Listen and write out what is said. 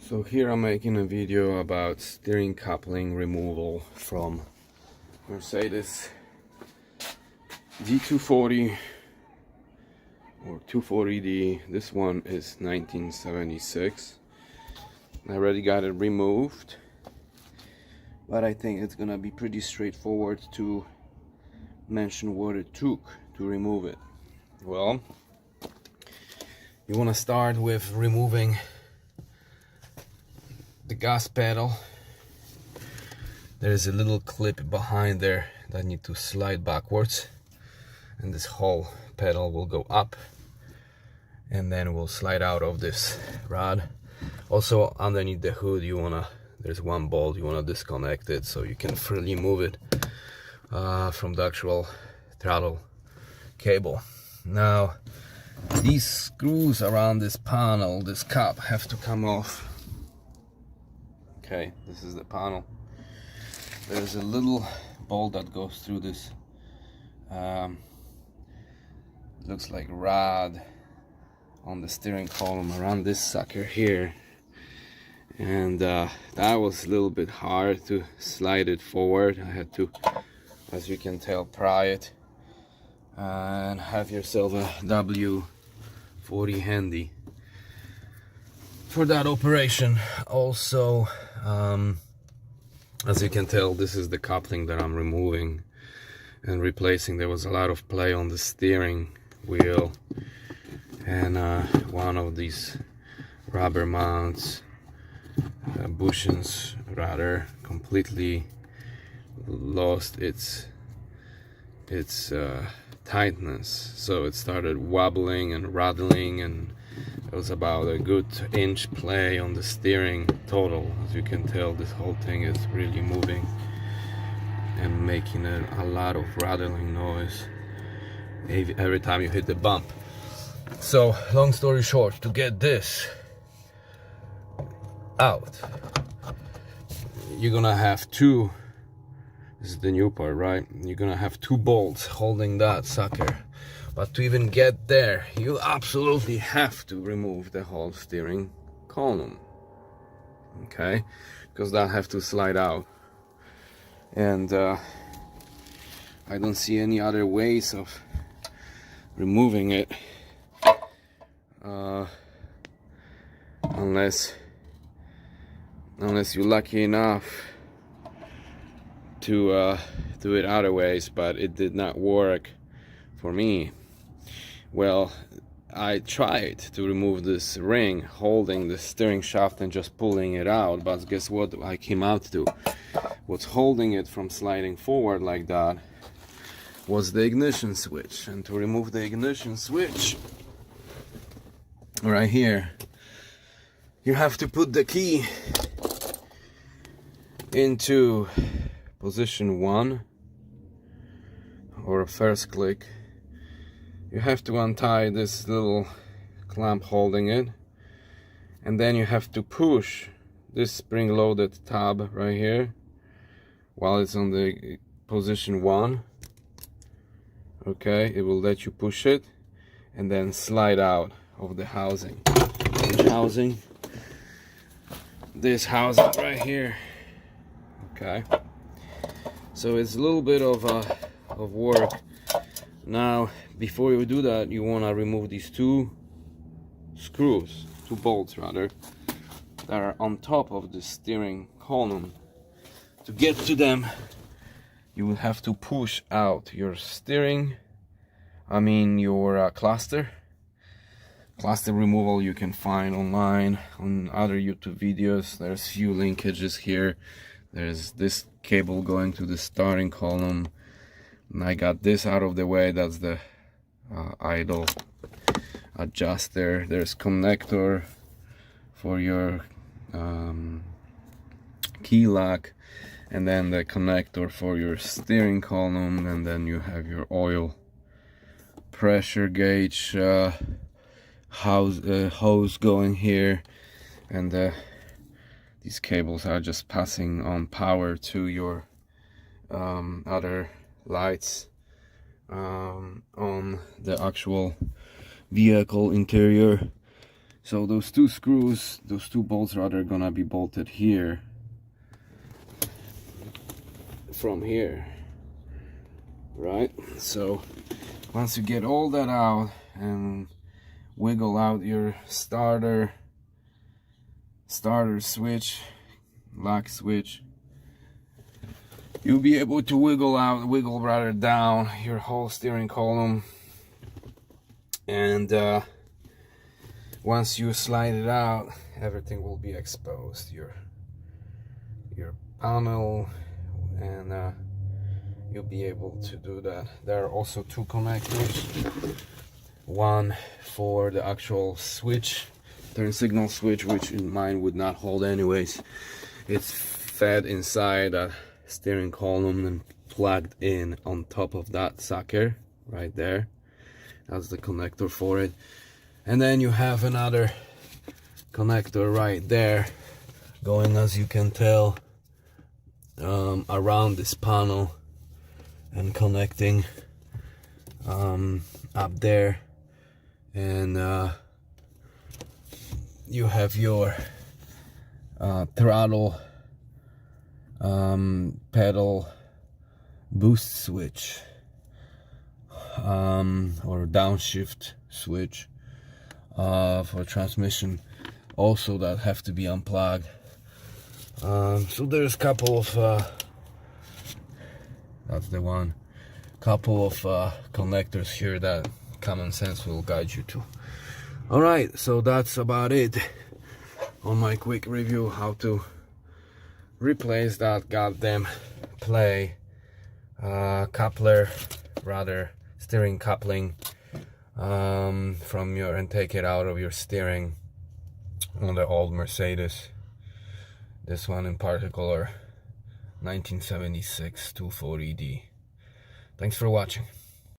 So here I'm making a video about steering coupling removal from Mercedes D240 or 240D. This one is 1976. I already got it removed, but I think it's gonna be pretty straightforward to mention what it took to remove it. Well, you want to start with removing the gas pedal. There's a little clip behind there that need to slide backwards, and this whole pedal will go up and then will slide out of this rod. Also underneath the hood there's one bolt, you want to disconnect it so you can freely move it from the actual throttle cable. Now these screws around this panel, this cap, have to come off. Okay, this is the panel. There's a little bolt that goes through this, looks like rod on the steering column around this sucker here, and that was a little bit hard to slide it forward. I had to, as you can tell, pry it and have yourself a W40 handy for that operation. Also, as you can tell, this is the coupling that I'm removing and replacing. There was a lot of play on the steering wheel, and one of these rubber mounts, bushings rather, completely lost its tightness, so it started wobbling and rattling, and it was about a good inch play on the steering total. As you can tell, this whole thing is really moving and making a lot of rattling noise every time you hit the bump. So long story short, to get this out, you're gonna have two, this is the new part, right? You're gonna have two bolts holding that sucker. But to even get there, you absolutely have to remove the whole steering column, okay? Because that have to slide out. And I don't see any other ways of removing it unless you're lucky enough to do it other ways, but it did not work for me. Well, I tried to remove this ring holding the steering shaft and just pulling it out, but guess what I came out to? What's holding it from sliding forward like that was the ignition switch. And to remove the ignition switch right here, you have to put the key into position 1 or first click. You have to untie this little clamp holding it, and then you have to push this spring-loaded tab right here while it's on the position 1. Okay, it will let you push it and then slide out of the housing. Which housing? This housing right here. Okay, so it's a little bit of work. Now, before you do that, you want to remove these two bolts rather, that are on top of the steering column. To get to them, you will have to push out your your cluster. Cluster removal you can find online on other YouTube videos. There's few linkages here. There's this cable going to the starting column, and I got this out of the way. That's the idle adjuster. There's connector for your key lock, and then the connector for your steering column, and then you have your oil pressure gauge hose going here, and these cables are just passing on power to your other lights on the actual vehicle interior. So those two screws, those two bolts rather, gonna be bolted here from here, right? So once you get all that out and wiggle out your starter switch, lock switch, you'll be able to wiggle rather down your whole steering column. And once you slide it out, everything will be exposed, your panel, and you'll be able to do that. There are also two connectors, one for the actual switch, turn signal switch, which in mine would not hold anyways. It's fed inside that steering column and plugged in on top of that socket right there. That's the connector for it. And then you have another connector right there going, as you can tell, around this panel and connecting up there. And you have your throttle pedal boost switch, or downshift switch for transmission also, that have to be unplugged. So there's a couple of that's the one, couple of connectors here that common sense will guide you to. All right, so that's about it on my quick review how to replace that goddamn play coupler, rather steering coupling, from your, and take it out of your steering on the old Mercedes. This one in particular, 1976 240D. Thanks for watching.